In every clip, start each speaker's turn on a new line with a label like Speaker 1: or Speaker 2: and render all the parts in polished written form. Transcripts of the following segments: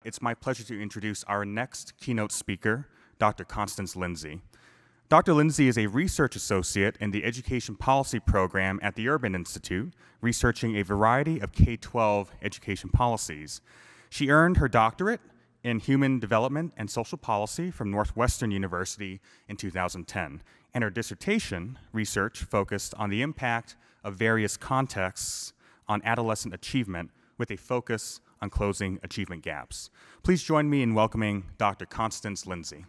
Speaker 1: it's my pleasure to introduce our next keynote speaker, Dr. Constance Lindsay. Dr. Lindsay is a research associate in the Education Policy Program at the Urban Institute, researching a variety of K-12 education policies. She earned her doctorate in Human Development and Social Policy from Northwestern University in 2010, and her dissertation research focused on the impact of various contexts on adolescent achievement with a focus on closing achievement gaps. Please join me in welcoming Dr. Constance Lindsay.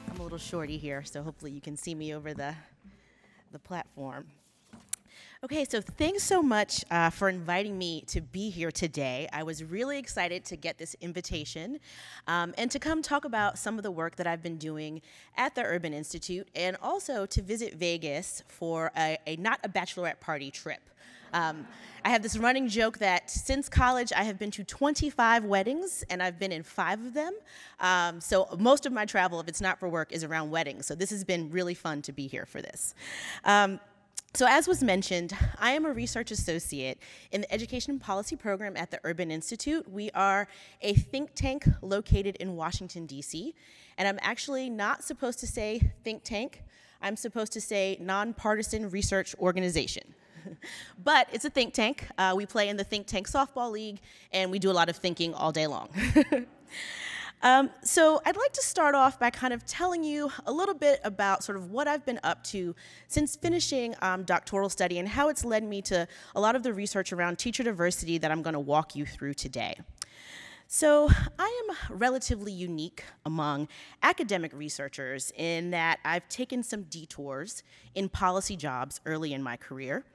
Speaker 2: I'm a little shorty here, so hopefully you can see me over the platform. Okay, so thanks so much for inviting me to be here today. I was really excited to get this invitation and to come talk about some of the work that I've been doing at the Urban Institute, and also to visit Vegas for not a bachelorette party trip. I have this running joke that since college I have been to 25 weddings and I've been in 5 of them. So most of my travel, if it's not for work, is around weddings. So this has been really fun to be here for this. So as was mentioned, I am a research associate in the Education Policy Program at the Urban Institute. We are a think tank located in Washington, D.C., and I'm actually not supposed to say think tank. I'm supposed to say nonpartisan research organization. But it's a think tank. We play in the Think Tank Softball League, and we do a lot of thinking all day long. So I'd like to start off by kind of telling you a little bit about sort of what I've been up to since finishing doctoral study and how it's led me to a lot of the research around teacher diversity that I'm going to walk you through today. So I am relatively unique among academic researchers in that I've taken some detours in policy jobs early in my career.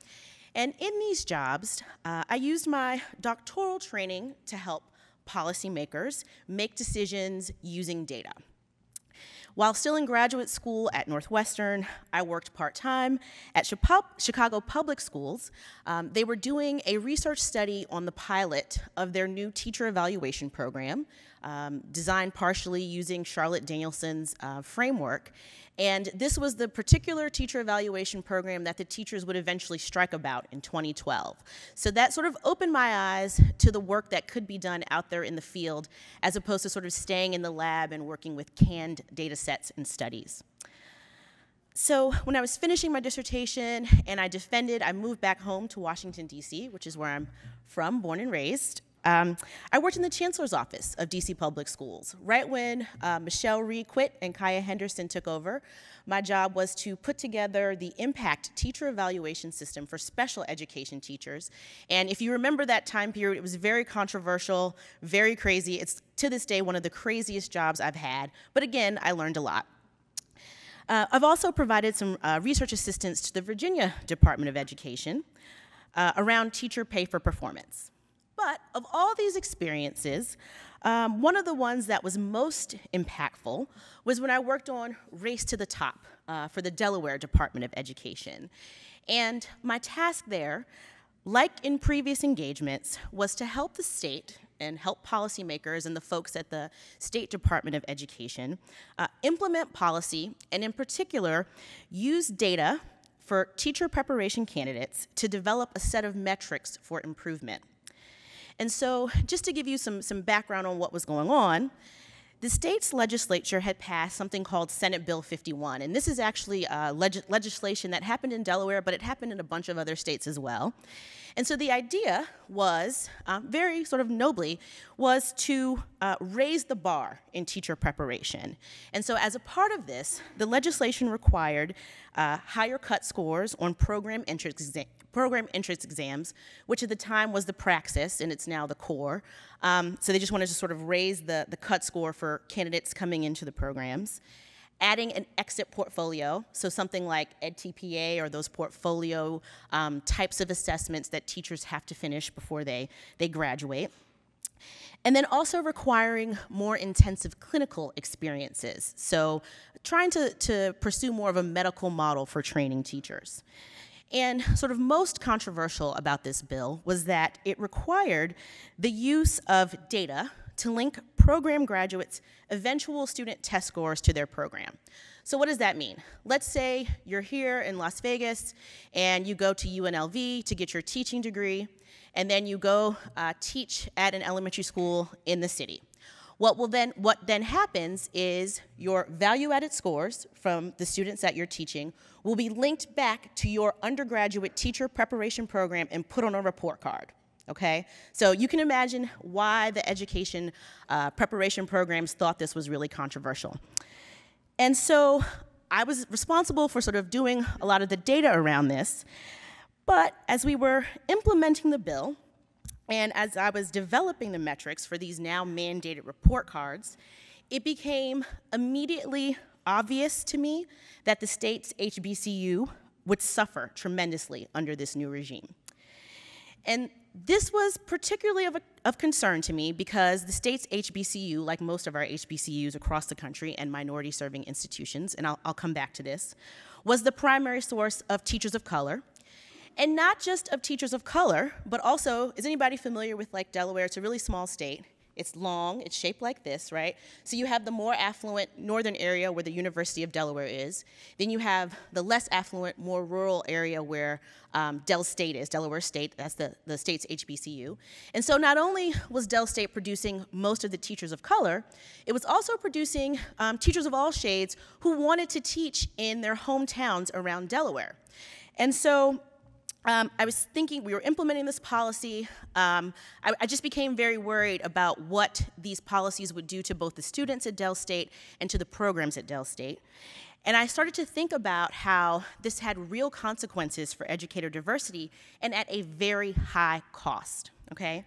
Speaker 2: And in these jobs, I used my doctoral training to help policymakers make decisions using data. While still in graduate school at Northwestern, I worked part-time at Chicago Public Schools. They were doing a research study on the pilot of their new teacher evaluation program, designed partially using Charlotte Danielson's framework. And this was the particular teacher evaluation program that the teachers would eventually strike about in 2012. So that sort of opened my eyes to the work that could be done out there in the field, as opposed to sort of staying in the lab and working with canned data sets and studies. So when I was finishing my dissertation and I moved back home to Washington, D.C., which is where I'm from, born and raised. I worked in the Chancellor's Office of DC Public Schools. Right when Michelle Rhee quit and Kaya Henderson took over, my job was to put together the impact teacher evaluation system for special education teachers. And if you remember that time period, it was very controversial, very crazy. It's, to this day, one of the craziest jobs I've had. But again, I learned a lot. I've also provided some research assistance to the Virginia Department of Education around teacher pay for performance. But of all these experiences, one of the ones that was most impactful was when I worked on Race to the Top for the Delaware Department of Education. And my task there, like in previous engagements, was to help the state and help policymakers and the folks at the State Department of Education implement policy, and in particular, use data for teacher preparation candidates to develop a set of metrics for improvement. And so, just to give you some background on what was going on, the state's legislature had passed something called Senate Bill 51, and this is actually legislation that happened in Delaware, but it happened in a bunch of other states as well. And so the idea was, very sort of nobly, was to raise the bar in teacher preparation. And so as a part of this, the legislation required higher cut scores on program entrance exams, which at the time was the praxis, and it's now the core. So they just wanted to sort of raise the cut score for candidates coming into the programs. Adding an exit portfolio, so something like EdTPA or those portfolio types of assessments that teachers have to finish before they graduate. And then also requiring more intensive clinical experiences, so trying to pursue more of a medical model for training teachers. And sort of most controversial about this bill was that it required the use of data to link program graduates' eventual student test scores to their program. So what does that mean? Let's say you're here in Las Vegas and you go to UNLV to get your teaching degree, and then you go teach at an elementary school in the city. What then happens is your value-added scores from the students that you're teaching will be linked back to your undergraduate teacher preparation program and put on a report card. Okay, so you can imagine why the education preparation programs thought this was really controversial. And so I was responsible for sort of doing a lot of the data around this, but as we were implementing the bill, and as I was developing the metrics for these now mandated report cards, it became immediately obvious to me that the state's HBCU would suffer tremendously under this new regime. And this was particularly of concern to me because the state's HBCU, like most of our HBCUs across the country and minority-serving institutions, and I'll come back to this, was the primary source of teachers of color. And not just of teachers of color, but also, is anybody familiar with like Delaware? It's a really small state. It's long, it's shaped like this, right? So you have the more affluent northern area where the University of Delaware is. Then you have the less affluent, more rural area where Del State is, Delaware State, that's the state's HBCU. And so not only was Del State producing most of the teachers of color, it was also producing teachers of all shades who wanted to teach in their hometowns around Delaware. And so I was thinking, we were implementing this policy. I just became very worried about what these policies would do to both the students at Del State and to the programs at Del State. And I started to think about how this had real consequences for educator diversity and at a very high cost, okay?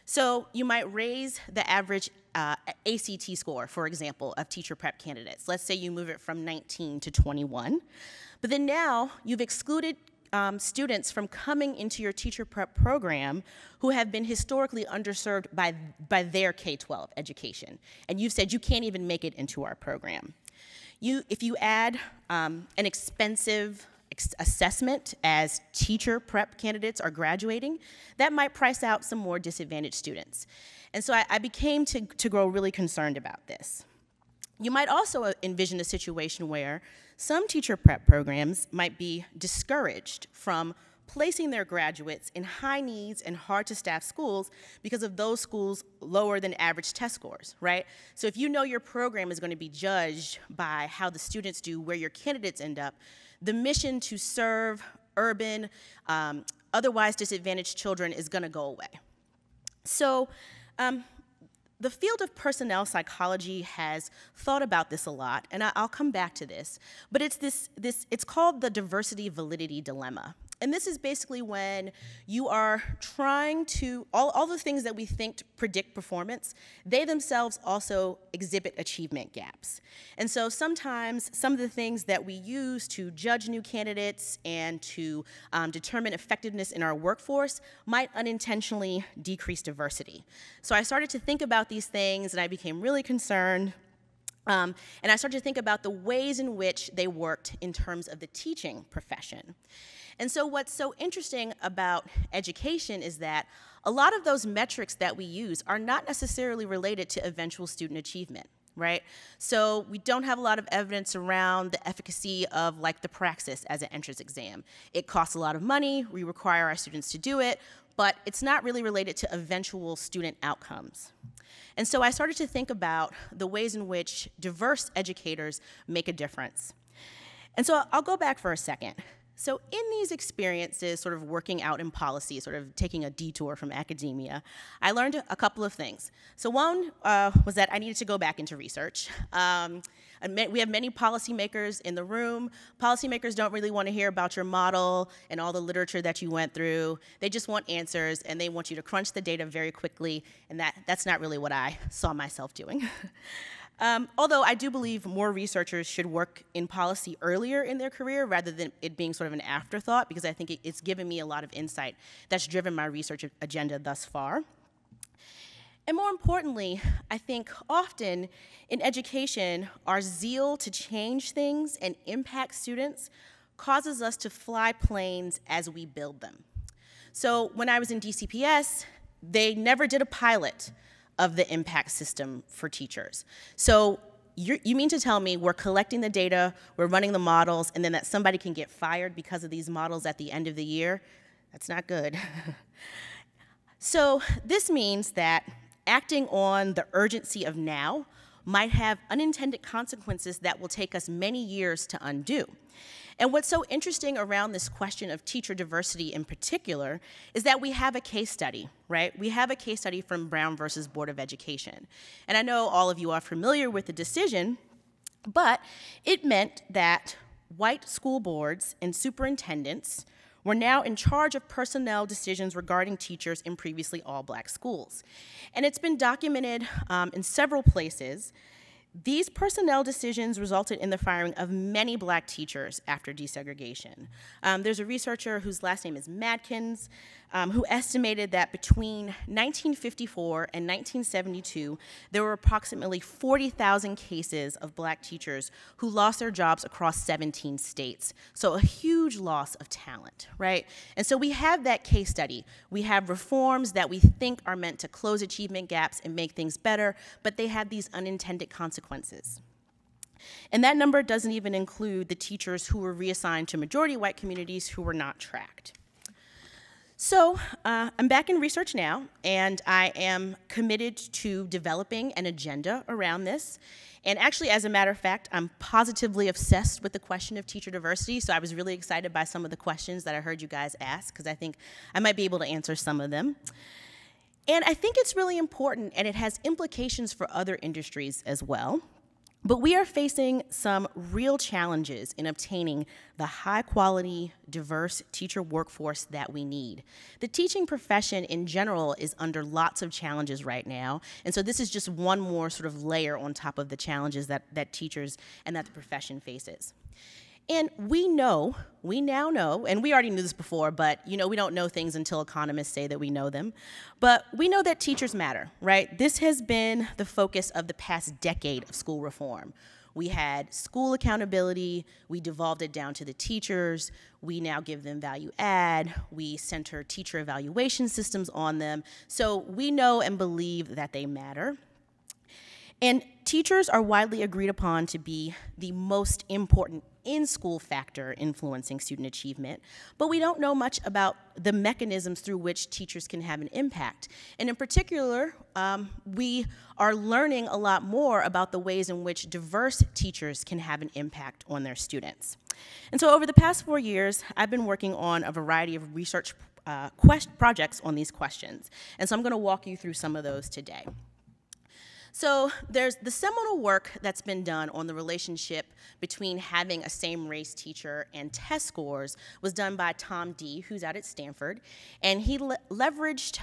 Speaker 2: So you might raise the average ACT score, for example, of teacher prep candidates. Let's say you move it from 19 to 21. But then now you've excluded students from coming into your teacher prep program who have been historically underserved by their K-12 education. And you've said you can't even make it into our program. If you add an expensive assessment as teacher prep candidates are graduating, that might price out some more disadvantaged students. And so I became to grow really concerned about this. You might also envision a situation where some teacher prep programs might be discouraged from placing their graduates in high needs and hard to staff schools because of those schools' lower than average test scores, right? So if you know your program is going to be judged by how the students do, where your candidates end up, the mission to serve urban, otherwise disadvantaged children is going to go away. So the field of personnel psychology has thought about this a lot, and I'll come back to this, but it's called the diversity validity dilemma. And this is basically when you are trying to, all the things that we think predict performance, they themselves also exhibit achievement gaps. And so sometimes some of the things that we use to judge new candidates and to determine effectiveness in our workforce might unintentionally decrease diversity. So I started to think about these things and I became really concerned. And I started to think about the ways in which they worked in terms of the teaching profession. And so what's so interesting about education is that a lot of those metrics that we use are not necessarily related to eventual student achievement, right? So we don't have a lot of evidence around the efficacy of like the praxis as an entrance exam. It costs a lot of money, we require our students to do it, but it's not really related to eventual student outcomes. And so I started to think about the ways in which diverse educators make a difference. And so I'll go back for a second. So in these experiences, sort of working out in policy, sort of taking a detour from academia, I learned a couple of things. So one was that I needed to go back into research. We have many policymakers in the room. Policymakers don't really want to hear about your model and all the literature that you went through. They just want answers, and they want you to crunch the data very quickly, and that's not really what I saw myself doing. Although I do believe more researchers should work in policy earlier in their career rather than it being sort of an afterthought, because I think it's given me a lot of insight that's driven my research agenda thus far. And more importantly, I think often in education, our zeal to change things and impact students causes us to fly planes as we build them. So when I was in DCPS, they never did a pilot of the impact system for teachers. So you mean to tell me we're collecting the data, we're running the models, and then that somebody can get fired because of these models at the end of the year? That's not good. So this means that acting on the urgency of now might have unintended consequences that will take us many years to undo. And what's so interesting around this question of teacher diversity in particular is that we have a case study, right? We have a case study from Brown versus Board of Education. And I know all of you are familiar with the decision, but it meant that white school boards and superintendents were now in charge of personnel decisions regarding teachers in previously all-black schools. And it's been documented in several places. These personnel decisions resulted in the firing of many black teachers after desegregation. There's a researcher whose last name is Madkins, who estimated that between 1954 and 1972, there were approximately 40,000 cases of black teachers who lost their jobs across 17 states. So a huge loss of talent, right? And so we have that case study. We have reforms that we think are meant to close achievement gaps and make things better, but they have these unintended consequences. And that number doesn't even include the teachers who were reassigned to majority white communities who were not tracked. So I'm back in research now, and I am committed to developing an agenda around this. And actually, as a matter of fact, I'm positively obsessed with the question of teacher diversity, so I was really excited by some of the questions that I heard you guys ask, because I think I might be able to answer some of them. And I think it's really important, and it has implications for other industries as well. But we are facing some real challenges in obtaining the high-quality, diverse teacher workforce that we need. The teaching profession in general is under lots of challenges right now, and so this is just one more sort of layer on top of the challenges that teachers and that the profession faces. And we now know, and we already knew this before, but we don't know things until economists say that we know them, but we know that teachers matter, right? This has been the focus of the past decade of school reform. We had school accountability, we devolved it down to the teachers, we now give them value add, we center teacher evaluation systems on them, so we know and believe that they matter. And teachers are widely agreed upon to be the most important in-school factor influencing student achievement, but we don't know much about the mechanisms through which teachers can have an impact. And in particular, we are learning a lot more about the ways in which diverse teachers can have an impact on their students. And so over the past 4 years, I've been working on a variety of research projects on these questions. And so I'm going to walk you through some of those today. So there's the seminal work that's been done on the relationship between having a same-race teacher and test scores was done by Tom D., who's out at Stanford, and he leveraged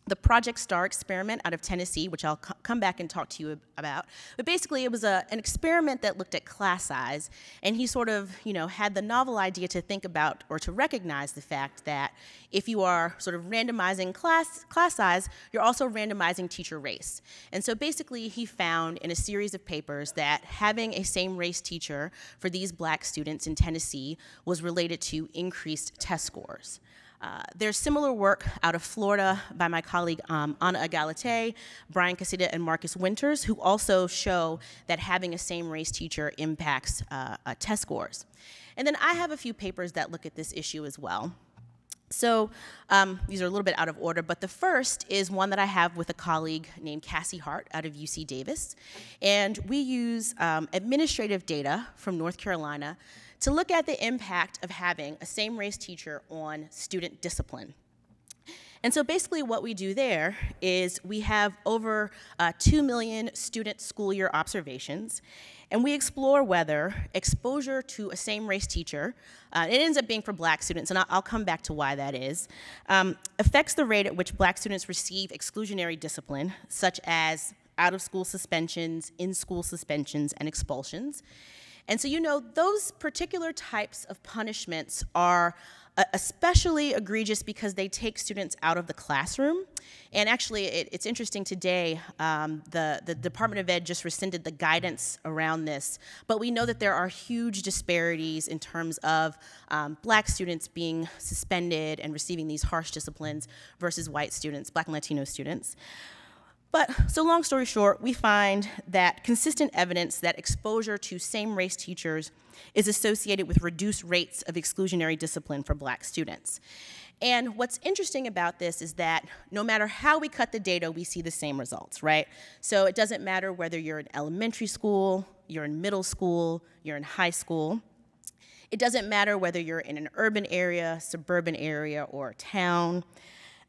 Speaker 2: the Project STAR experiment out of Tennessee, which I'll come back and talk to you about. But basically, it was an experiment that looked at class size, and he sort of, had the novel idea to think about or to recognize the fact that if you are sort of randomizing class size, you're also randomizing teacher race. And so basically, he found in a series of papers that having a same-race teacher for these black students in Tennessee was related to increased test scores. There's similar work out of Florida by my colleague Ana Egalite, Brian Casita, and Marcus Winters, who also show that having a same-race teacher impacts test scores. And then I have a few papers that look at this issue as well. So these are a little bit out of order, but the first is one that I have with a colleague named Cassie Hart out of UC Davis. And we use administrative data from North Carolina to look at the impact of having a same-race teacher on student discipline. And so basically what we do there is we have over 2 million student school year observations, and we explore whether exposure to a same-race teacher, it ends up being for black students, and I'll come back to why that is, affects the rate at which black students receive exclusionary discipline, such as out-of-school suspensions, in-school suspensions, and expulsions. And so, those particular types of punishments are especially egregious because they take students out of the classroom. And actually, it's interesting today, the Department of Ed just rescinded the guidance around this, but we know that there are huge disparities in terms of black students being suspended and receiving these harsh disciplines versus white students, black and Latino students. So long story short, we find that consistent evidence that exposure to same-race teachers is associated with reduced rates of exclusionary discipline for Black students. And what's interesting about this is that no matter how we cut the data, we see the same results, right? So it doesn't matter whether you're in elementary school, you're in middle school, you're in high school. It doesn't matter whether you're in an urban area, suburban area, or a town.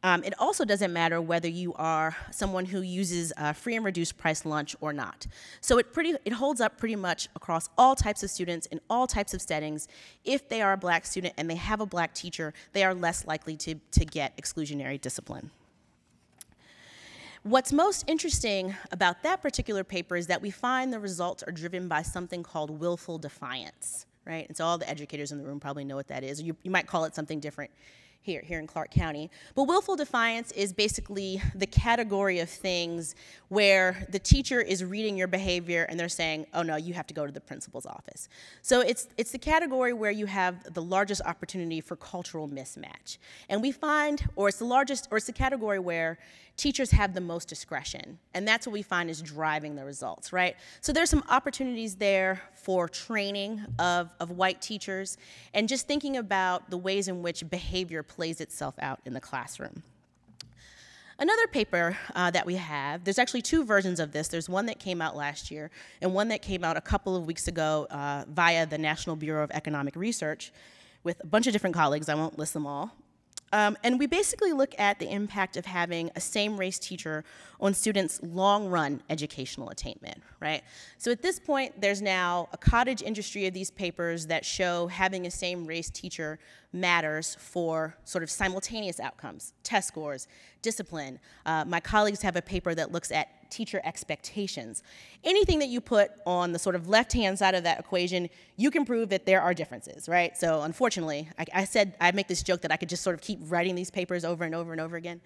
Speaker 2: It also doesn't matter whether you are someone who uses free and reduced price lunch or not. So it holds up pretty much across all types of students in all types of settings. If they are a Black student and they have a Black teacher, they are less likely to get exclusionary discipline. What's most interesting about that particular paper is that we find the results are driven by something called willful defiance, right? And so all the educators in the room probably know what that is. You might call it something different here in Clark County. But willful defiance is basically the category of things where the teacher is reading your behavior and they're saying, oh no, you have to go to the principal's office. So it's the category where you have the largest opportunity for cultural mismatch. And we find, or it's the category where teachers have the most discretion. And that's what we find is driving the results, right? So there's some opportunities there for training of white teachers and just thinking about the ways in which behavior plays itself out in the classroom. Another paper that we have, there's actually two versions of this. There's one that came out last year and one that came out a couple of weeks ago via the National Bureau of Economic Research with a bunch of different colleagues. I won't list them all. And we basically look at the impact of having a same-race teacher on students' long-run educational attainment, right? So at this point, there's now a cottage industry of these papers that show having a same-race teacher matters for sort of simultaneous outcomes, test scores, discipline. My colleagues have a paper that looks at teacher expectations. Anything that you put on the sort of left-hand side of that equation, you can prove that there are differences, right? So unfortunately, I make this joke that I could just sort of keep writing these papers over and over and over again.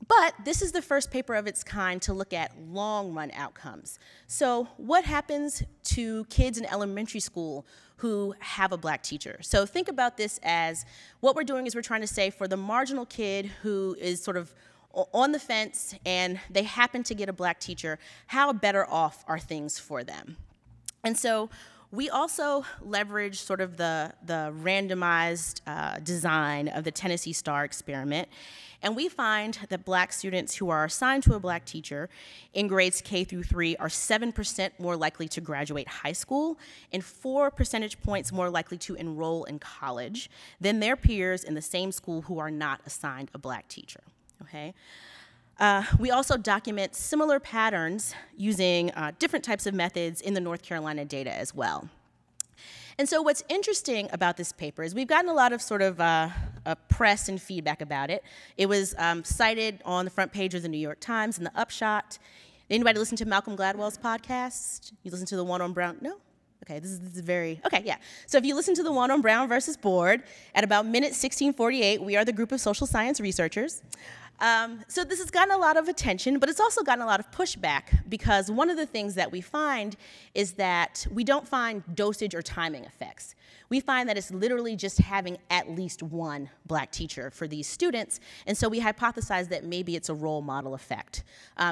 Speaker 2: But this is the first paper of its kind to look at long-run outcomes. So what happens to kids in elementary school who have a Black teacher? So think about this as what we're doing is we're trying to say for the marginal kid who is sort of on the fence and they happen to get a Black teacher, how better off are things for them? And so we also leverage sort of the randomized design of the Tennessee Star experiment, and we find that Black students who are assigned to a Black teacher in grades K through 3 are 7% more likely to graduate high school and 4 percentage points more likely to enroll in college than their peers in the same school who are not assigned a Black teacher. Okay. We also document similar patterns using different types of methods in the North Carolina data as well. And so what's interesting about this paper is we've gotten a lot of sort of press and feedback about it. It was cited on the front page of the New York Times in the Upshot. Anybody listen to Malcolm Gladwell's podcast? You listen to the one on Brown? No? Okay, this is very, okay, yeah. So if you listen to the one on Brown versus Board, at about minute 1648, we are the group of social science researchers. So this has gotten a lot of attention, but it's also gotten a lot of pushback because one of the things that we find is that we don't find dosage or timing effects. We find that it's literally just having at least one Black teacher for these students, and so we hypothesize that maybe it's a role model effect.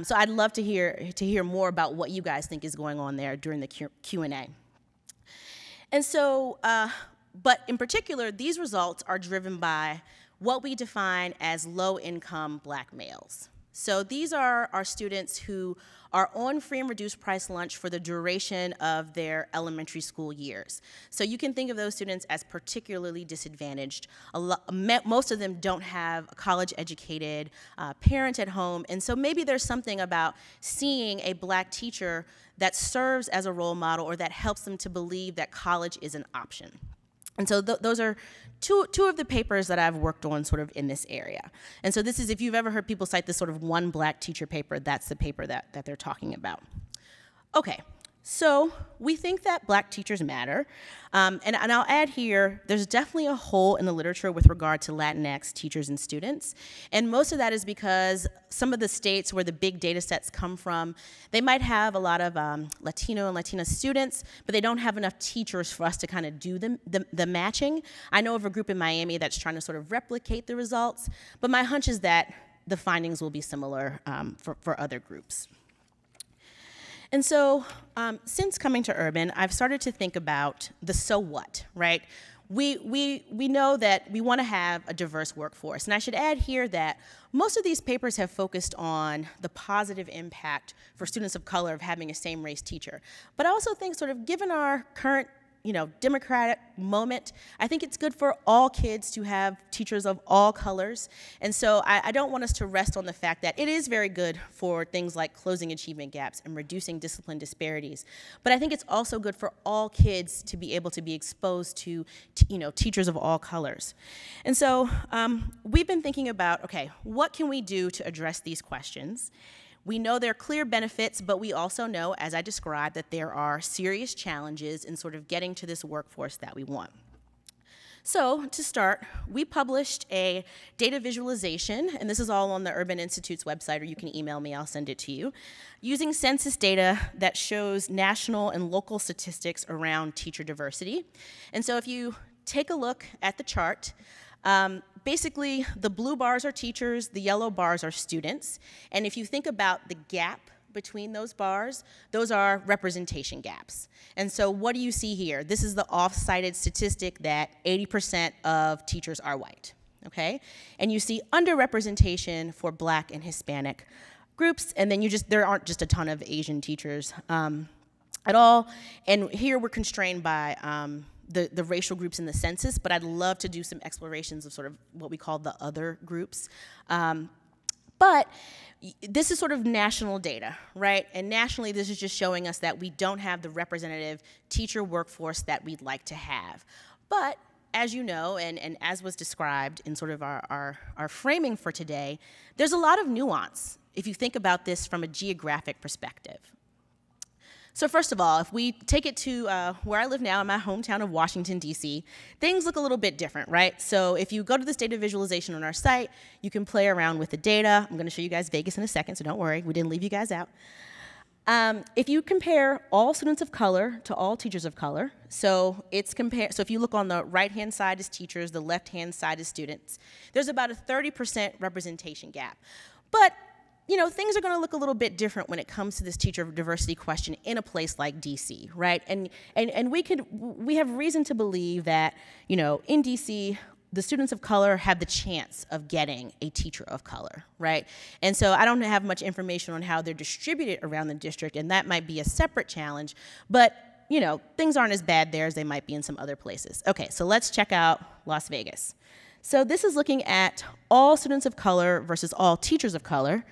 Speaker 2: So I'd love to hear more about what you guys think is going on there during the Q&A. And so, but in particular, these results are driven by what we define as low-income Black males. So these are our students who are on free and reduced price lunch for the duration of their elementary school years. So you can think of those students as particularly disadvantaged. Most of them don't have a college-educated parent at home, and so maybe there's something about seeing a Black teacher that serves as a role model or that helps them to believe that college is an option. And so those are two of the papers that I've worked on sort of in this area. And so this is, if you've ever heard people cite this sort of one Black teacher paper, that's the paper that they're talking about. Okay, so we think that Black teachers matter. And I'll add here, there's definitely a hole in the literature with regard to Latinx teachers and students. And most of that is because some of the states where the big data sets come from, they might have a lot of Latino and Latina students, but they don't have enough teachers for us to kind of do the matching. I know of a group in Miami that's trying to sort of replicate the results, but my hunch is that the findings will be similar for other groups. And so since coming to Urban, I've started to think about the so what, right? We know that we want to have a diverse workforce. And I should add here that most of these papers have focused on the positive impact for students of color of having a same-race teacher. But I also think sort of given our current democratic moment, I think it's good for all kids to have teachers of all colors. And so I don't want us to rest on the fact that it is very good for things like closing achievement gaps and reducing discipline disparities. But I think it's also good for all kids to be able to be exposed to teachers of all colors. And so we've been thinking about, okay, what can we do to address these questions? We know there are clear benefits, but we also know, as I described, that there are serious challenges in sort of getting to this workforce that we want. So to start, we published a data visualization, and this is all on the Urban Institute's website, or you can email me, I'll send it to you, using census data that shows national and local statistics around teacher diversity. And so if you take a look at the chart, basically, the blue bars are teachers, the yellow bars are students. And if you think about the gap between those bars, those are representation gaps. And so what do you see here? This is the off-cited statistic that 80% of teachers are white, okay? And you see underrepresentation for Black and Hispanic groups, and then there aren't just a ton of Asian teachers at all. And here we're constrained by the racial groups in the census, but I'd love to do some explorations of sort of what we call the other groups. But this is sort of national data, right? And nationally, this is just showing us that we don't have the representative teacher workforce that we'd like to have. But as you know, and as was described in sort of our framing for today, there's a lot of nuance if you think about this from a geographic perspective. So first of all, if we take it to where I live now in my hometown of Washington, D.C., things look a little bit different, right? So if you go to this data visualization on our site, you can play around with the data. I'm going to show you guys Vegas in a second, so don't worry. We didn't leave you guys out. If you compare all students of color to all teachers of color, so if you look on the right-hand side is teachers, the left-hand side is students, there's about a 30% representation gap. But things are going to look a little bit different when it comes to this teacher diversity question in a place like DC, right? And we have reason to believe that, in DC, the students of color have the chance of getting a teacher of color, right? And so I don't have much information on how they're distributed around the district, and that might be a separate challenge, but things aren't as bad there as they might be in some other places. Okay, so let's check out Las Vegas. So this is looking at all students of color versus all teachers of color.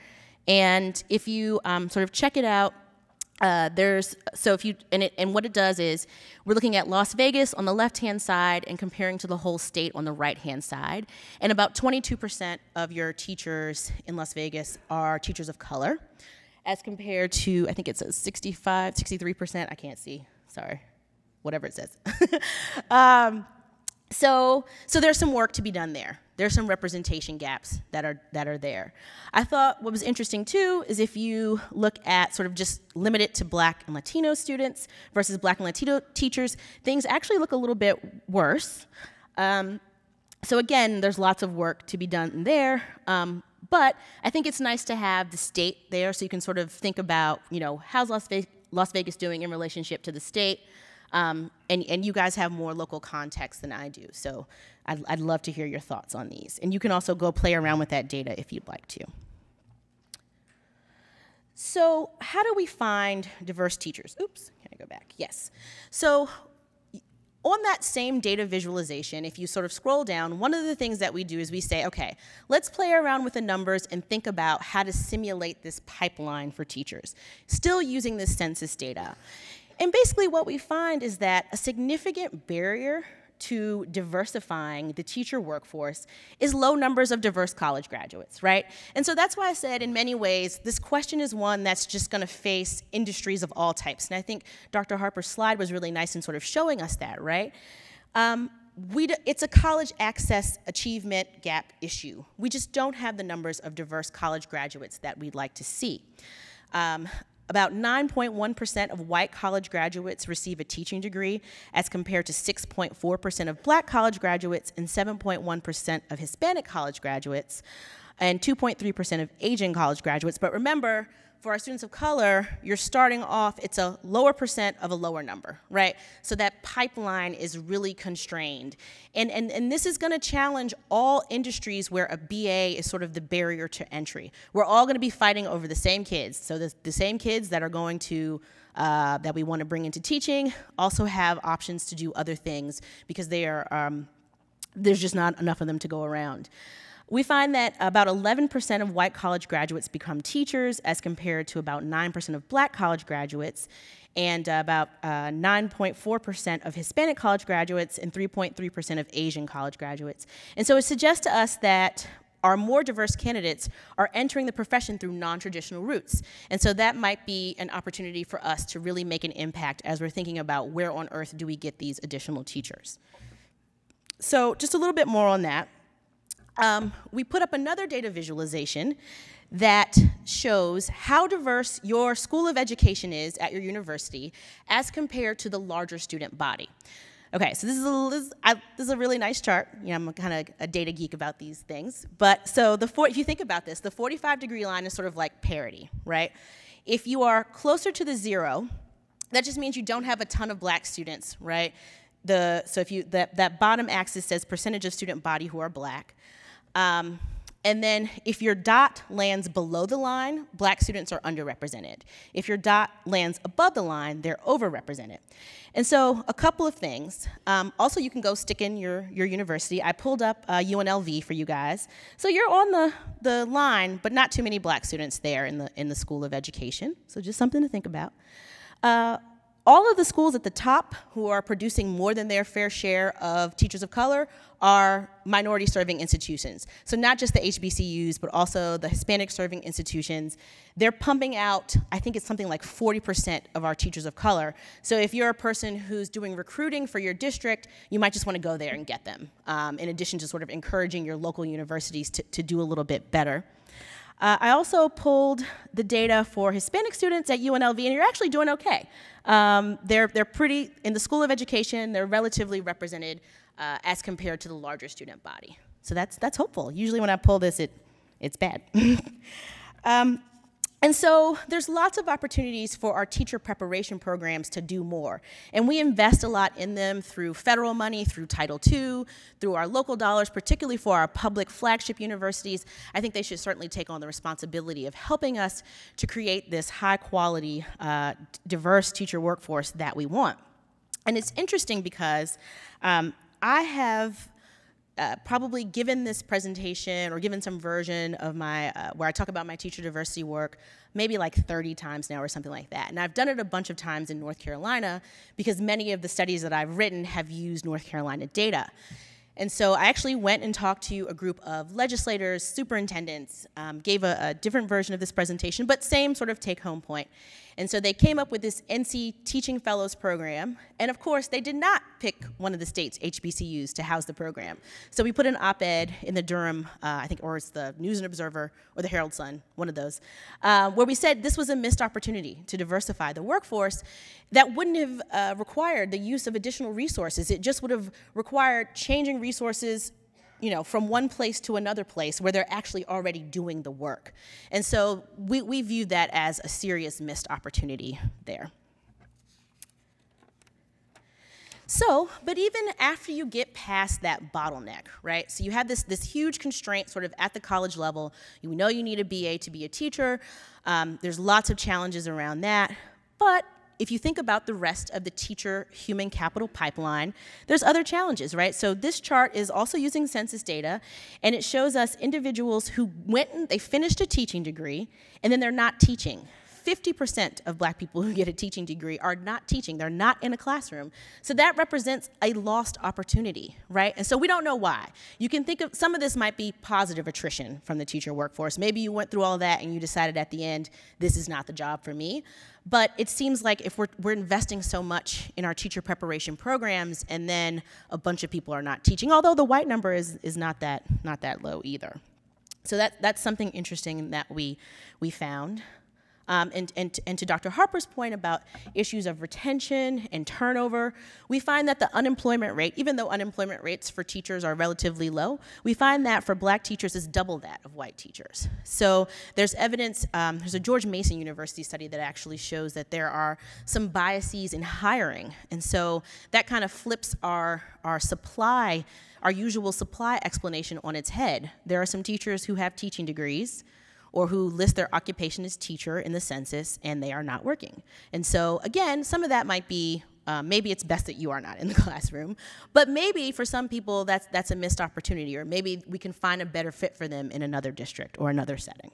Speaker 2: And if you sort of check it out, what it does is we're looking at Las Vegas on the left-hand side and comparing to the whole state on the right-hand side. And about 22% of your teachers in Las Vegas are teachers of color, as compared to, I think it's 63%, I can't see, sorry, whatever it says. So there's some work to be done there. There's some representation gaps that are there. I thought what was interesting too is if you look at sort of just limit it to Black and Latino students versus Black and Latino teachers, things actually look a little bit worse. So again, there's lots of work to be done there. But I think it's nice to have the state there so you can sort of think about, how's Las Vegas doing in relationship to the state? And you guys have more local context than I do, so I'd love to hear your thoughts on these. And you can also go play around with that data if you'd like to. So how do we find diverse teachers? Oops, can I go back? Yes. So on that same data visualization, if you sort of scroll down, one of the things that we do is we say, okay, let's play around with the numbers and think about how to simulate this pipeline for teachers, still using this census data. And basically what we find is that a significant barrier to diversifying the teacher workforce is low numbers of diverse college graduates, right? And so that's why I said in many ways, this question is one that's just gonna face industries of all types. And I think Dr. Harper's slide was really nice in sort of showing us that, right? It's a college access achievement gap issue. We just don't have the numbers of diverse college graduates that we'd like to see. About 9.1% of white college graduates receive a teaching degree as compared to 6.4% of Black college graduates and 7.1% of Hispanic college graduates. and 2.3% of Asian college graduates. But remember, for our students of color, you're starting off, it's a lower percent of a lower number, right? So that pipeline is really constrained. And this is gonna challenge all industries where a BA is sort of the barrier to entry. We're all gonna be fighting over the same kids. So the same kids that are going to, that we wanna bring into teaching also have options to do other things because they are, there's just not enough of them to go around. We find that about 11% of white college graduates become teachers as compared to about 9% of black college graduates, and about 9.4% of Hispanic college graduates and 3.3% of Asian college graduates. And so it suggests to us that our more diverse candidates are entering the profession through non-traditional routes. And so that might be an opportunity for us to really make an impact as we're thinking about where on earth do we get these additional teachers. So just a little bit more on that. We put up another data visualization that shows how diverse your school of education is at your university as compared to the larger student body. Okay, so this is a really nice chart. You know, I'm kind of a data geek about these things. But so if you think about this, the 45-degree line is sort of like parity, right? If you are closer to the 0, that just means you don't have a ton of black students, right? So if you that bottom axis says percentage of student body who are black. And then if your dot lands below the line, black students are underrepresented. If your dot lands above the line, they're overrepresented. And so a couple of things. Also, you can go stick in your university. I pulled up UNLV for you guys. So you're on the line, but not too many black students there in the School of Education. So just something to think about. All of the schools at the top who are producing more than their fair share of teachers of color are minority-serving institutions. So not just the HBCUs, but also the Hispanic-serving institutions. They're pumping out, I think it's something like 40% of our teachers of color. So if you're a person who's doing recruiting for your district, you might just want to go there and get them, in addition to sort of encouraging your local universities to do a little bit better. I also pulled the data for Hispanic students at UNLV, and you're actually doing okay. They're pretty, in the School of Education, they're relatively represented as compared to the larger student body. So that's hopeful. Usually when I pull this, it's bad. And so there's lots of opportunities for our teacher preparation programs to do more. And we invest a lot in them through federal money, through Title II, through our local dollars, particularly for our public flagship universities. I think they should certainly take on the responsibility of helping us to create this high quality, diverse teacher workforce that we want. And it's interesting because I have probably given this presentation or given some version of my, where I talk about my teacher diversity work, maybe like 30 times now or something like that. And I've done it a bunch of times in North Carolina because many of the studies that I've written have used North Carolina data. And so I actually went and talked to a group of legislators, superintendents, gave a different version of this presentation, but same sort of take-home point. And so they came up with this NC Teaching Fellows program, and of course they did not pick one of the state's HBCUs to house the program. So we put an op-ed in the Durham, I think, or it's the News and Observer or the Herald Sun, one of those, where we said this was a missed opportunity to diversify the workforce that wouldn't have required the use of additional resources. It just would have required changing resources, you know, from one place to another place where they're actually already doing the work. And so we view that as a serious missed opportunity there. So, but even after you get past that bottleneck, right? So you have this huge constraint sort of at the college level. You know you need a BA to be a teacher. There's lots of challenges around that. But if you think about the rest of the teacher human capital pipeline, there's other challenges, right? So this chart is also using census data, and it shows us individuals who went and they finished a teaching degree, and then they're not teaching. 50% of black people who get a teaching degree are not teaching. They're not in a classroom. So that represents a lost opportunity, right? And so we don't know why. You can think of, some of this might be positive attrition from the teacher workforce. Maybe you went through all that and you decided at the end, this is not the job for me. But it seems like if we're investing so much in our teacher preparation programs and then a bunch of people are not teaching, although the white number is not that low either. So that's something interesting that we found. And to Dr. Harper's point about issues of retention and turnover, we find that the unemployment rate, even though unemployment rates for teachers are relatively low, we find that for black teachers is double that of white teachers. So there's evidence, there's a George Mason University study that actually shows that there are some biases in hiring. And so that kind of flips our supply, our usual supply explanation on its head. There are some teachers who have teaching degrees or who list their occupation as teacher in the census, and they are not working. And so, again, some of that might be, maybe it's best that you are not in the classroom, but maybe for some people that's a missed opportunity, or maybe we can find a better fit for them in another district or another setting.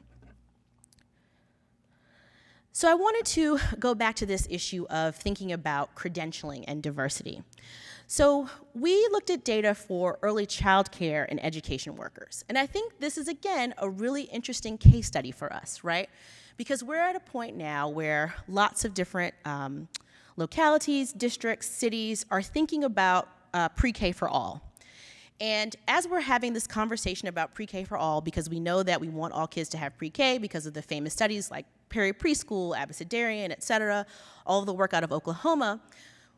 Speaker 2: So I wanted to go back to this issue of thinking about credentialing and diversity. So we looked at data for early child care and education workers. And I think this is, again, a really interesting case study for us, right? Because we're at a point now where lots of different localities, districts, cities are thinking about pre-K for all. And as we're having this conversation about pre-K for all, because we know that we want all kids to have pre-K because of the famous studies like Perry Preschool, Abecedarian, et cetera, all of the work out of Oklahoma,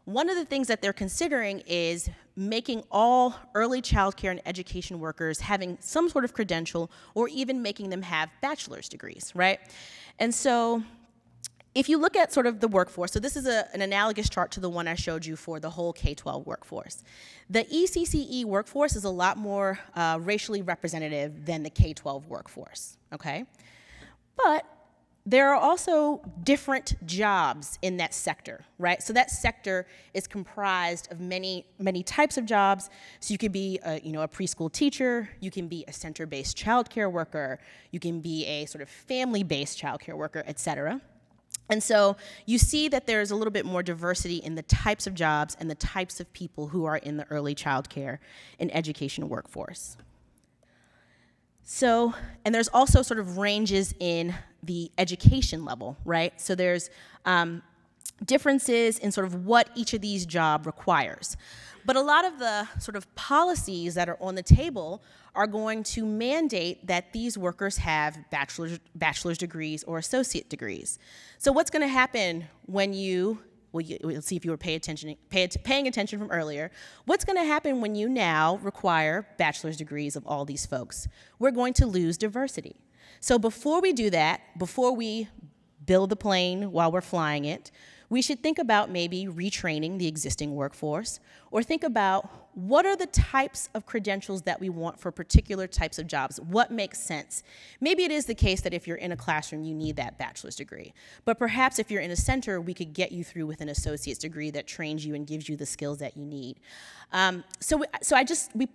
Speaker 2: one of the things that they're considering is making all early child care and education workers having some sort of credential, or even making them have bachelor's degrees, right? And so if you look at sort of the workforce, so this is an analogous chart to the one I showed you for the whole K-12 workforce. The ECCE workforce is a lot more racially representative than the K-12 workforce, okay? But there are also different jobs in that sector, right? So that sector is comprised of many, many types of jobs. So you could be a preschool teacher, you can be a center-based childcare worker, you can be a sort of family-based childcare worker, et cetera. And so you see that there's a little bit more diversity in the types of jobs and the types of people who are in the early childcare and education workforce. So, and there's also sort of ranges in the education level, right? So there's differences in sort of what each of these jobs requires. But a lot of the sort of policies that are on the table are going to mandate that these workers have bachelor's degrees or associate degrees. So what's going to happen when we'll see if you were paying attention from earlier. What's going to happen when you now require bachelor's degrees of all these folks? We're going to lose diversity. So before we do that, before we build the plane while we're flying it, we should think about maybe retraining the existing workforce, or think about what are the types of credentials that we want for particular types of jobs. What makes sense? Maybe it is the case that if you're in a classroom, you need that bachelor's degree. But perhaps if you're in a center, we could get you through with an associate's degree that trains you and gives you the skills that you need. So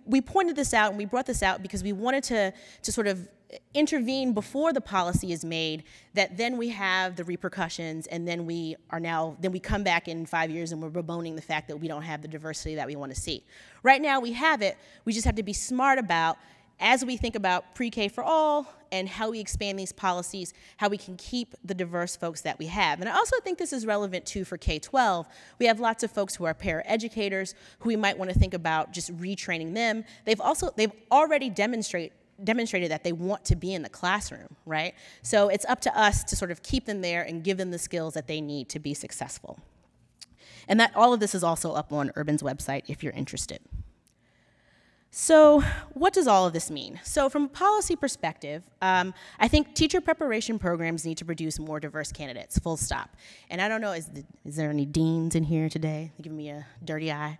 Speaker 2: we pointed this out, and we brought this out because we wanted to sort of intervene before the policy is made, that then we have the repercussions, and then we come back in 5 years and we're bemoaning the fact that we don't have the diversity that we want to see. Right now we have it, we just have to be smart about, as we think about pre-K for all and how we expand these policies, how we can keep the diverse folks that we have. And I also think this is relevant too for K-12. We have lots of folks who are paraeducators who we might want to think about just retraining them. They've already demonstrated that they want to be in the classroom, right? So it's up to us to sort of keep them there and give them the skills that they need to be successful. And that all of this is also up on Urban's website if you're interested. So what does all of this mean? So from a policy perspective, I think teacher preparation programs need to produce more diverse candidates, full stop. And I don't know, is there any deans in here today? Give me a dirty eye.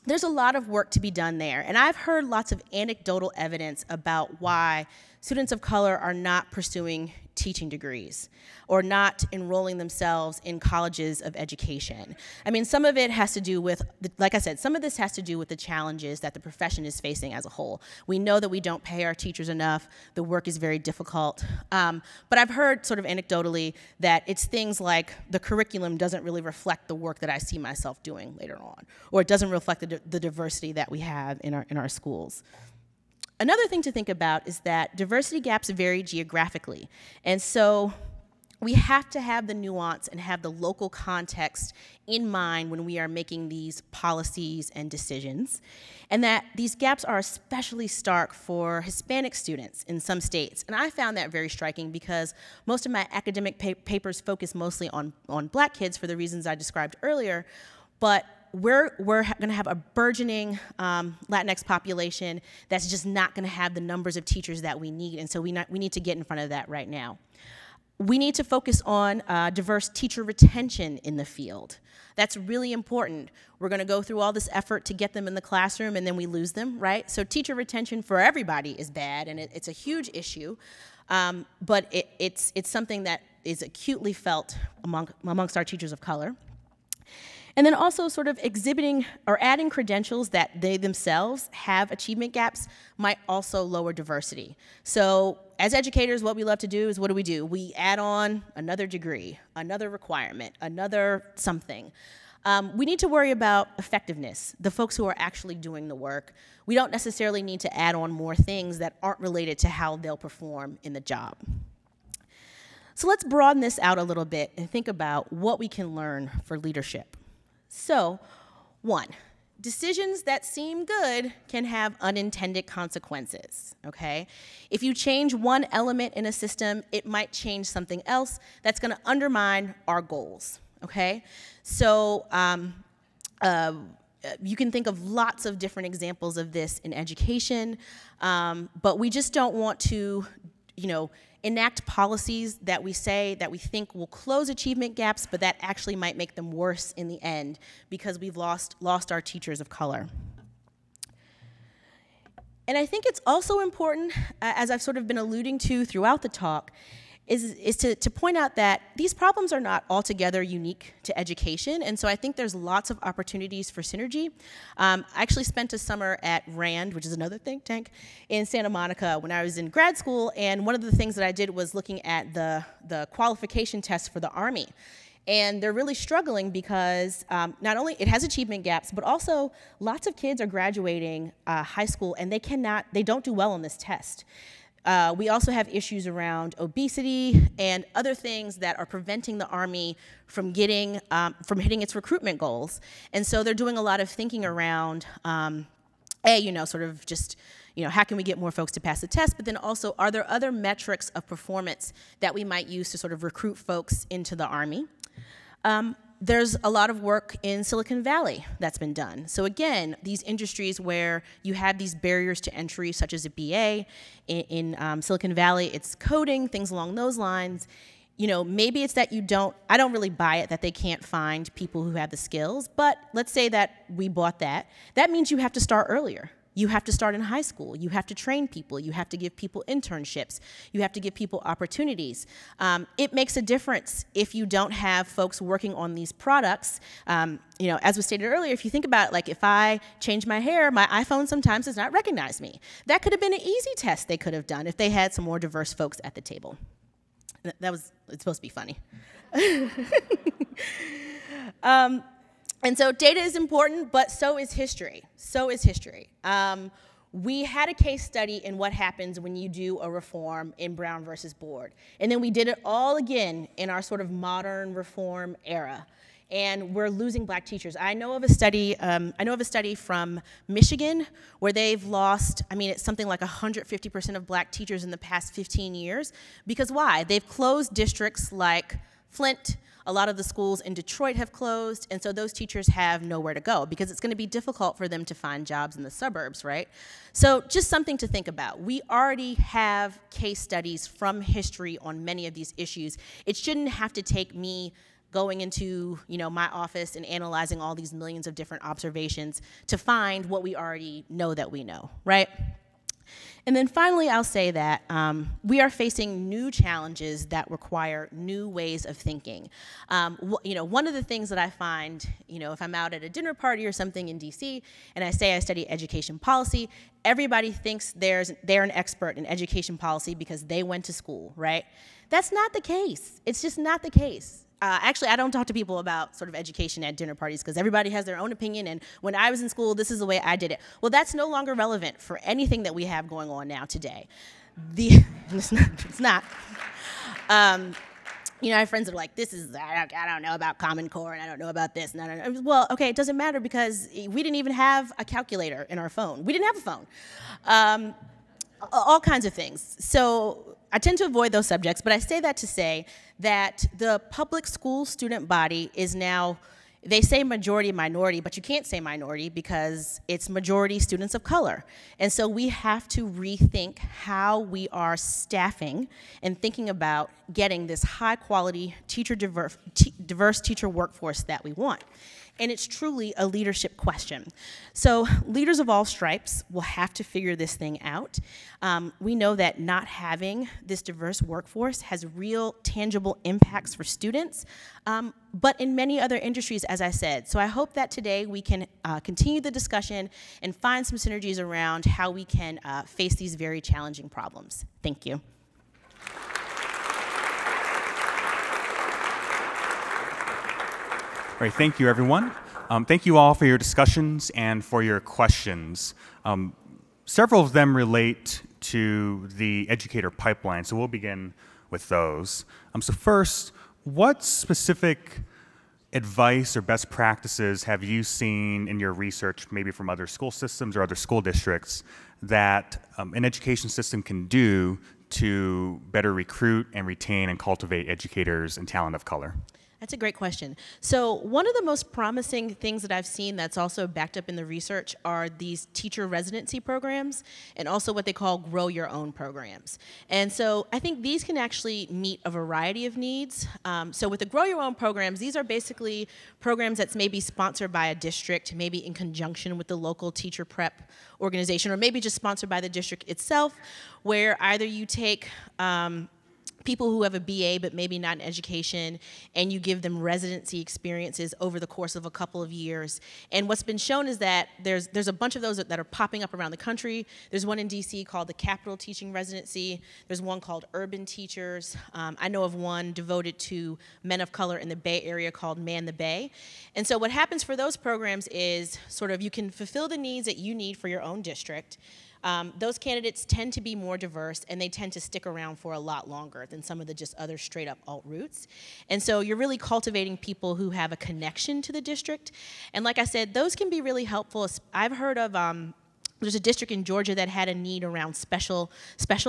Speaker 2: There's a lot of work to be done there. And I've heard lots of anecdotal evidence about why students of color are not pursuing teaching degrees or not enrolling themselves in colleges of education. I mean, some of it has to do with, like I said, some of this has to do with the challenges that the profession is facing as a whole. We know that we don't pay our teachers enough. The work is very difficult. But I've heard sort of anecdotally that it's things like the curriculum doesn't really reflect the work that I see myself doing later on, or it doesn't reflect the diversity that we have in our schools. Another thing to think about is that diversity gaps vary geographically. And so we have to have the nuance and have the local context in mind when we are making these policies and decisions, and that these gaps are especially stark for Hispanic students in some states. And I found that very striking because most of my academic papers focus mostly on Black kids for the reasons I described earlier, but we're going to have a burgeoning Latinx population that's just not going to have the numbers of teachers that we need, and so we need to get in front of that right now. We need to focus on diverse teacher retention in the field. That's really important. We're going to go through all this effort to get them in the classroom, and then we lose them, right? So teacher retention for everybody is bad, and it's a huge issue, but it's something that is acutely felt amongst our teachers of color. And then also sort of exhibiting or adding credentials that they themselves have achievement gaps might also lower diversity. So as educators, what we love to do is, what do? We add on another degree, another requirement, another something. We need to worry about effectiveness, the folks who are actually doing the work. We don't necessarily need to add on more things that aren't related to how they'll perform in the job. So let's broaden this out a little bit and think about what we can learn for leadership. So, 1, decisions that seem good can have unintended consequences, okay? If you change one element in a system, it might change something else that's gonna undermine our goals, okay? So, you can think of lots of different examples of this in education, but we just don't want to, enact policies that we think will close achievement gaps, but that actually might make them worse in the end because we've lost our teachers of color. And I think it's also important, as I've sort of been alluding to throughout the talk, is to point out that these problems are not altogether unique to education, and so I think there's lots of opportunities for synergy. I actually spent a summer at RAND, which is another think tank, in Santa Monica when I was in grad school, and one of the things that I did was looking at the qualification tests for the Army. And they're really struggling because not only it has achievement gaps, but also lots of kids are graduating high school and they don't do well on this test. We also have issues around obesity and other things that are preventing the Army from hitting its recruitment goals. And so they're doing a lot of thinking around, sort of just, how can we get more folks to pass the test? But then also, are there other metrics of performance that we might use to sort of recruit folks into the Army? There's a lot of work in Silicon Valley that's been done. So again, these industries where you have these barriers to entry, such as a BA, in Silicon Valley, it's coding, things along those lines. Maybe it's that I don't really buy it that they can't find people who have the skills, but let's say that we bought that. That means you have to start earlier. You have to start in high school. You have to train people. You have to give people internships. You have to give people opportunities. It makes a difference if you don't have folks working on these products. As was stated earlier, if you think about it, like if I change my hair, my iPhone sometimes does not recognize me. That could have been an easy test they could have done if they had some more diverse folks at the table. It's supposed to be funny. And so data is important, but so is history. We had a case study in what happens when you do a reform in Brown versus Board. And then we did it all again in our sort of modern reform era. And we're losing Black teachers. I know of a study from Michigan where they've lost, it's something like 150% of Black teachers in the past 15 years. Because why? They've closed districts like Flint. A lot of the schools in Detroit have closed, and so those teachers have nowhere to go because it's going to be difficult for them to find jobs in the suburbs, right? So just something to think about. We already have case studies from history on many of these issues. It shouldn't have to take me going into my office and analyzing all these millions of different observations to find what we already know that we know, right? And then finally, I'll say that we are facing new challenges that require new ways of thinking. One of the things that I find, if I'm out at a dinner party or something in DC and I say I study education policy, everybody thinks they're an expert in education policy because they went to school, right? That's not the case. It's just not the case. Actually, I don't talk to people about sort of education at dinner parties because everybody has their own opinion, and when I was in school, this is the way I did it. Well, that's no longer relevant for anything that we have going on now today. It's not. You know, I have friends that are like, I don't know about Common Core, and I don't know about this, and I don't know. Well, okay, it doesn't matter because we didn't even have a calculator in our phone. We didn't have a phone. All kinds of things. So I tend to avoid those subjects, but I say that to say that the public school student body is now, they say majority minority, but you can't say minority because it's majority students of color. And so we have to rethink how we are staffing and thinking about getting this high quality diverse teacher workforce that we want. And it's truly a leadership question. So leaders of all stripes will have to figure this thing out. We know that not having this diverse workforce has real tangible impacts for students, but in many other industries, as I said. So I hope that today we can continue the discussion and find some synergies around how we can face these very challenging problems. Thank you.
Speaker 1: All right, thank you, everyone. Thank you all for your discussions and for your questions. Several of them relate to the educator pipeline, so we'll begin with those. So first, what specific advice or best practices have you seen in your research, maybe from other school systems or other school districts, that an education system can do to better recruit and retain and cultivate educators and talent of color?
Speaker 2: That's a great question. So one of the most promising things that I've seen that's also backed up in the research are these teacher residency programs and also what they call grow your own programs. And so I think these can actually meet a variety of needs. So with the grow your own programs, these are basically programs that's maybe sponsored by a district, maybe in conjunction with the local teacher prep organization, or maybe just sponsored by the district itself, where either you take people who have a BA but maybe not in education, and you give them residency experiences over the course of a couple of years. And what's been shown is that there's a bunch of those that are popping up around the country. There's one in DC called the Capital Teaching Residency. There's one called Urban Teachers. I know of one devoted to men of color in the Bay Area called Man the Bay. And so what happens for those programs is sort of you can fulfill the needs that you need for your own district. Those candidates tend to be more diverse, and they tend to stick around for a lot longer than some of the just other straight up alt routes. And so you're really cultivating people who have a connection to the district. And like I said, those can be really helpful. I've heard of there's a district in Georgia that had a need around special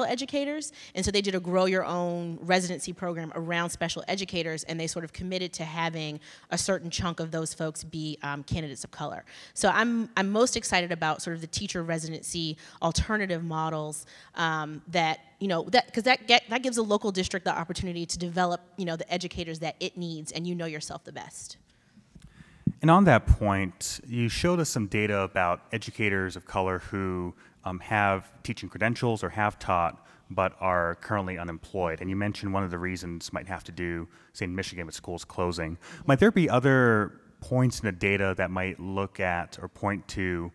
Speaker 2: educators, and so they did a grow your own residency program around special educators, and they sort of committed to having a certain chunk of those folks be candidates of color. So I'm most excited about sort of the teacher residency alternative models that, you know, because that gives a local district the opportunity to develop, you know, the educators that it needs, and you know yourself the best.
Speaker 1: And on that point, you showed us some data about educators of color who have teaching credentials or have taught but are currently unemployed. And you mentioned one of the reasons might have to do, say, in Michigan with schools closing. Might there be other points in the data that might look at or point to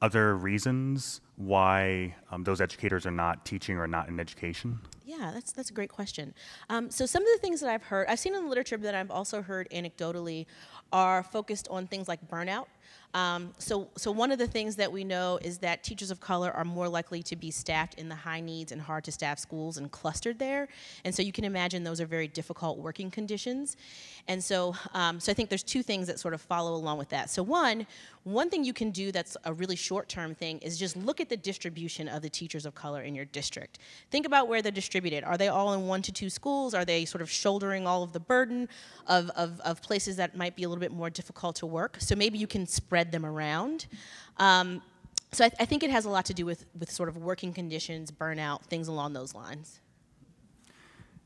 Speaker 1: other reasons why those educators are not teaching or not in education?
Speaker 2: Yeah, that's a great question. So some of the things that I've seen in the literature, but that I've also heard anecdotally, are focused on things like burnout. So one of the things that we know is that teachers of color are more likely to be staffed in the high needs and hard to staff schools and clustered there. And so you can imagine those are very difficult working conditions. And so I think there's two things that sort of follow along with that. So one thing you can do that's a really short-term thing is just look at the distribution of the teachers of color in your district. Think about where they're distributed. Are they all in 1 to 2 schools? Are they sort of shouldering all of the burden of places that might be a little bit more difficult to work? So maybe you can spread them around. So I think it has a lot to do with sort of working conditions, burnout, things along those lines.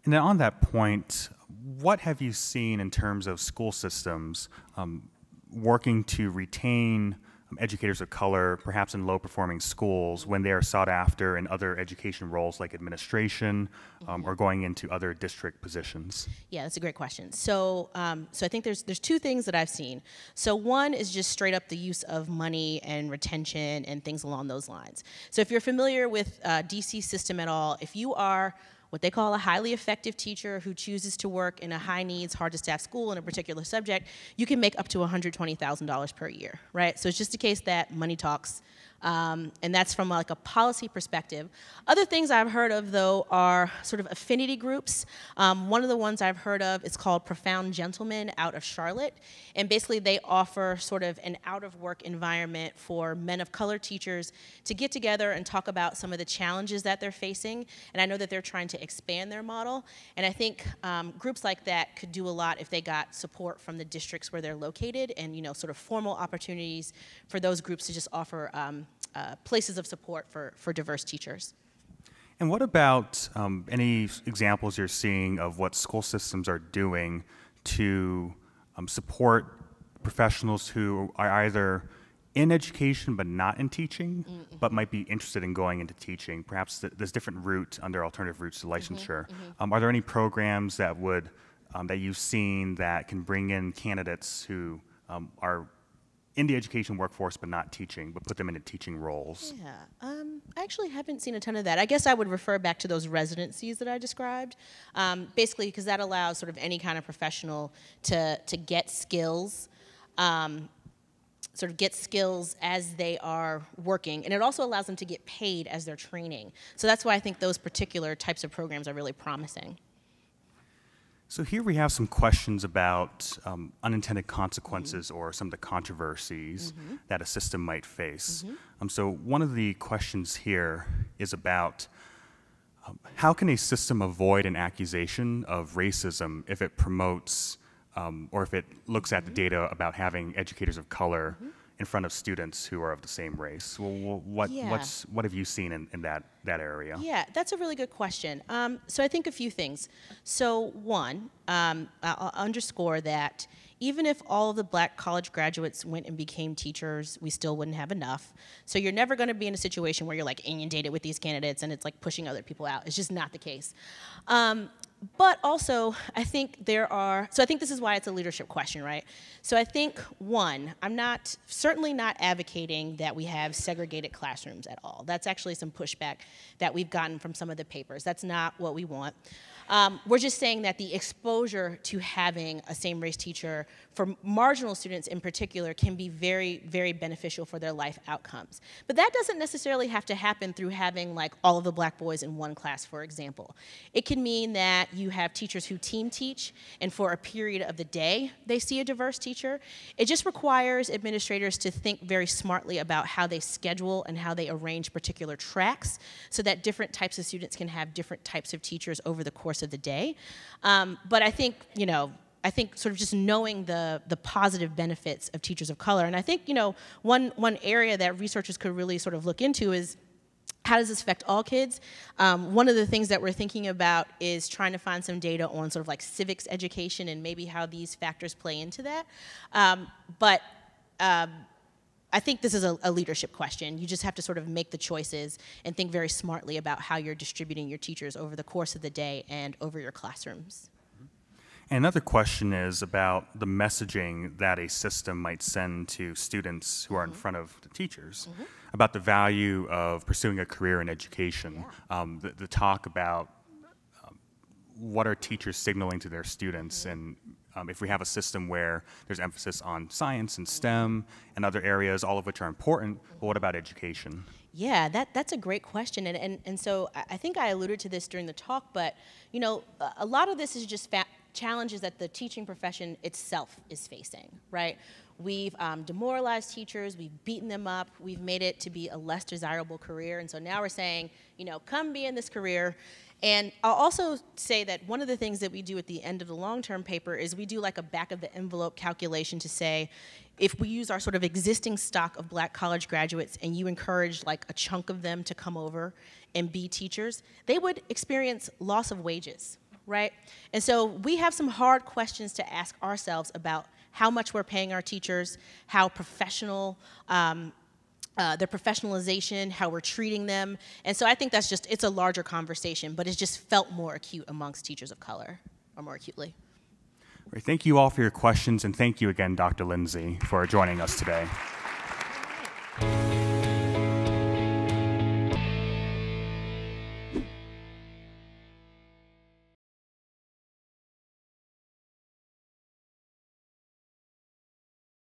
Speaker 1: And then on that point, what have you seen in terms of school systems working to retain educators of color, perhaps in low-performing schools, when they are sought after in other education roles like administration or going into other district positions? Yeah,
Speaker 2: that's a great question. So I think there's two things that I've seen. So one is just straight up the use of money and retention and things along those lines. So if you're familiar with DC system at all, if you are what they call a highly effective teacher who chooses to work in a high needs, hard to staff school in a particular subject, you can make up to $120,000 per year, right? So it's just a case that money talks. And that's from like a policy perspective. Other things I've heard of, though, are sort of affinity groups. One of the ones I've heard of is called Profound Gentlemen out of Charlotte. And basically they offer sort of an out-of-work environment for men of color teachers to get together and talk about some of the challenges that they're facing. And I know that they're trying to expand their model. And I think groups like that could do a lot if they got support from the districts where they're located, and sort of formal opportunities for those groups to just offer places of support for diverse teachers.
Speaker 1: And what about any examples you're seeing of what school systems are doing to support professionals who are either in education but not in teaching, but might be interested in going into teaching? Perhaps there's different route under alternative routes to licensure. Are there any programs that would that you've seen that can bring in candidates who are in the education workforce but not teaching, but put them into teaching roles?
Speaker 2: Yeah, I actually haven't seen a ton of that. I guess I would refer back to those residencies that I described, basically because that allows sort of any kind of professional to get skills, sort of get skills as they are working, and it also allows them to get paid as they're training. So that's why I think those particular types of programs are really promising.
Speaker 1: So here we have some questions about unintended consequences or some of the controversies that a system might face. So one of the questions here is about how can a system avoid an accusation of racism if it promotes or if it looks at the data about having educators of color in front of students who are of the same race? Well, what have you seen in that area?
Speaker 2: Yeah, that's a really good question. So I think a few things. So one, I'll underscore that even if all of the black college graduates went and became teachers, we still wouldn't have enough. So you're never going to be in a situation where you're like inundated with these candidates and it's like pushing other people out. It's just not the case. But also, I think so I think this is why it's a leadership question, right? So I think, one, I'm certainly not advocating that we have segregated classrooms at all. That's actually some pushback that we've gotten from some of the papers. That's not what we want. We're just saying that the exposure to having a same-race teacher for marginal students in particular can be very, very beneficial for their life outcomes. But that doesn't necessarily have to happen through having like all of the black boys in one class, for example. It can mean that you have teachers who team teach, and for a period of the day, they see a diverse teacher. It just requires administrators to think very smartly about how they schedule and how they arrange particular tracks so that different types of students can have different types of teachers over the course of the day. But I think, I think sort of just knowing the positive benefits of teachers of color. And I think, one area that researchers could really sort of look into is how does this affect all kids? One of the things that we're thinking about is trying to find some data on sort of like civics education and maybe how these factors play into that. But I think this is a leadership question. You just have to sort of make the choices and think very smartly about how you're distributing your teachers over the course of the day and over your classrooms.
Speaker 1: And another question is about the messaging that a system might send to students who are in front of the teachers about the value of pursuing a career in education. The talk about what are teachers signaling to their students, and if we have a system where there's emphasis on science and STEM and other areas, all of which are important, but what about education?
Speaker 2: Yeah, that's a great question, and so I think I alluded to this during the talk, but a lot of this is just challenges that the teaching profession itself is facing, right? We've demoralized teachers, we've beaten them up, we've made it to be a less desirable career, and so now we're saying, come be in this career. And I'll also say that one of the things that we do at the end of the long-term paper is we do like a back-of-the-envelope calculation to say, if we use our sort of existing stock of black college graduates and you encourage like a chunk of them to come over and be teachers, they would experience loss of wages, right? And so we have some hard questions to ask ourselves about how much we're paying our teachers, how professional, their professionalization, how we're treating them. And so I think it's a larger conversation, but it's just felt more acute amongst teachers of color, or more acutely.
Speaker 1: Thank you all for your questions, and thank you again, Dr. Lindsay, for joining us today.